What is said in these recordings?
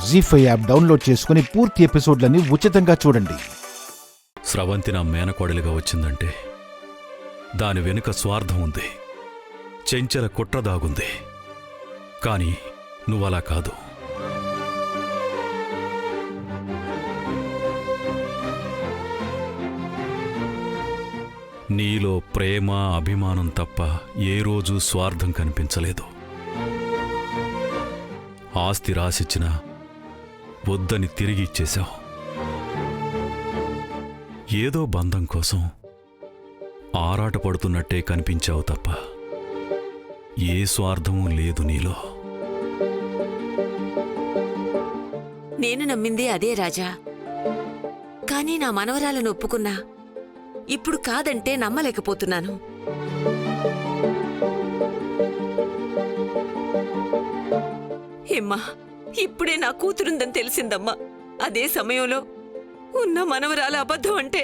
జీ5 app download చేసుకుని పూర్తి ఎపిసోడ్లని ఉచితంగా చూడండి. స్రవంతి నా మేనకోడలిగా వచ్చిందంటే దాని వెనుక స్వార్థం ఉంది, చెంచల కుట్ర దాగుంది. కాని నువ్వలా కాదు. నీలో ప్రేమ, అభిమానం తప్ప ఏ రోజూ స్వార్థం కనిపించలేదు. ఆస్తి రాసిచ్చినా వద్దని తిరిగి ఇచ్చేశావు. ఏదో బంధం కోసం ఆరాటపడుతున్నట్టే కనిపించావు తప్ప ఏ స్వార్థమూ లేదు నీలో. నేను నమ్మిందే అదే రాజా. కానీ నా మనవరాలను ఒప్పుకున్నా ఇప్పుడు కాదంటే నమ్మలేకపోతున్నాను. ఏమ్మా, ఇప్పుడే నా కూతురుందని తెలిసిందమ్మా. అదే సమయంలో ఉన్న మనవరాల అబద్ధం అంటే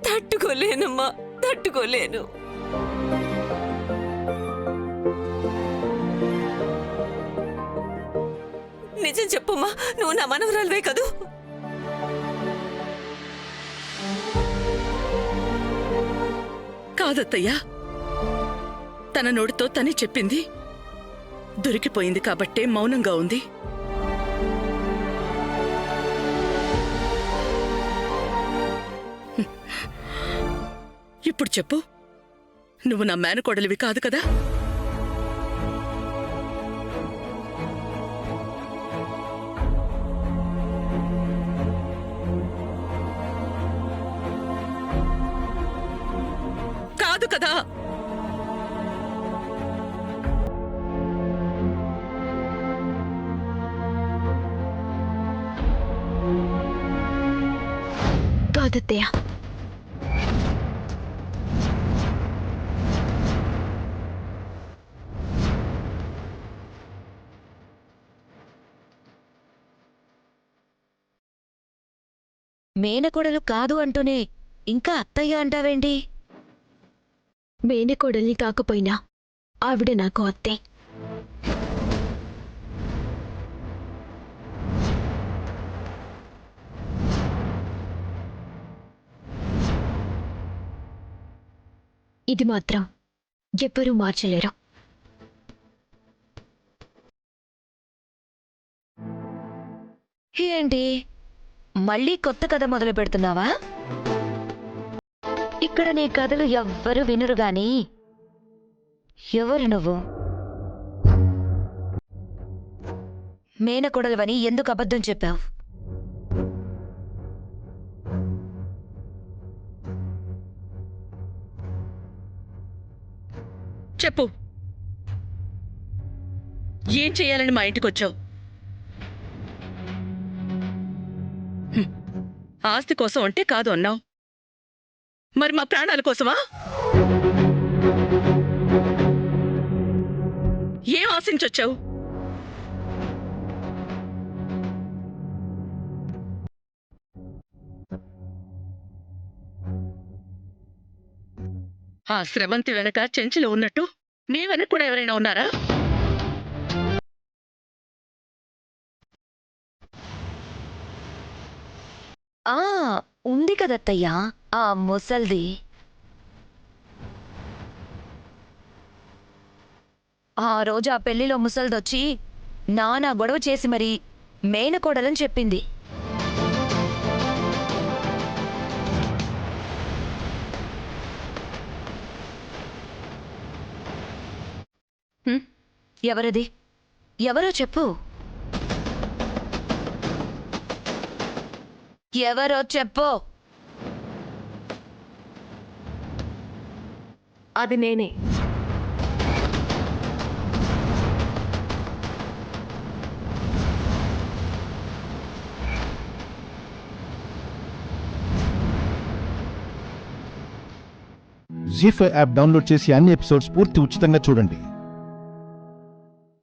తట్టుకోలేనమ్మా, తట్టుకోలేను. నిజం చెప్పమ్మా, నువ్వు నా మనవరాలువే కదూ? కాదత్తయ్యా, తన నోటితో తనే చెప్పింది. దొరికిపోయింది కాబట్టే మౌనంగా ఉంది. ఇప్పుడు చెప్పు, నువ్వు నా మేనకోడలివి కాదు కదా? కాదు కదా? కాదత్తయ్య, మేనకోడలు కాదు అంటూనే ఇంకా అత్తయ్య అంటావేంటి? మేనకోడల్ని కాకపోయినా ఆవిడ నాకు అత్తే. ఇది మాత్రం ఎవ్వరూ మార్చలేరు. ఏంటి, మళ్ళీ కొత్త కథ మొదలు పెడుతున్నావా? ఇక్కడ నీ కథలు ఎవ్వరు వినరు గాని. ఎవరు నువ్వు? మేనకోడలవని ఎందుకు అబద్ధం చెప్పావు? చెప్పు, ఏం చెయ్యాలని మా ఇంటికొచ్చావు? ఆస్తి కోసం అంటే కాదు అన్నావు, మరి మా ప్రాణాల కోసమా? ఏం ఆశించొచ్చావు? ఆ స్రవంతి వెనక చెంచులు ఉన్నట్టు నీ వెనక కూడా ఎవరైనా ఉన్నారా? ఆ ఉంది కదత్తయ్యా, ఆ ముసల్ది. ఆ రోజు ఆ పెళ్లిలో ముసల్దొచ్చి నానా గొడవ చేసి మరీ మేనకోడలని చెప్పింది. ఎవరది? ఎవరో చెప్పు. ఎవరో చెప్పు. అది నేనే. జీ5 యాప్ డౌన్లోడ్ చేసి అన్ని ఎపిసోడ్స్ పూర్తి ఉచితంగా చూడండి.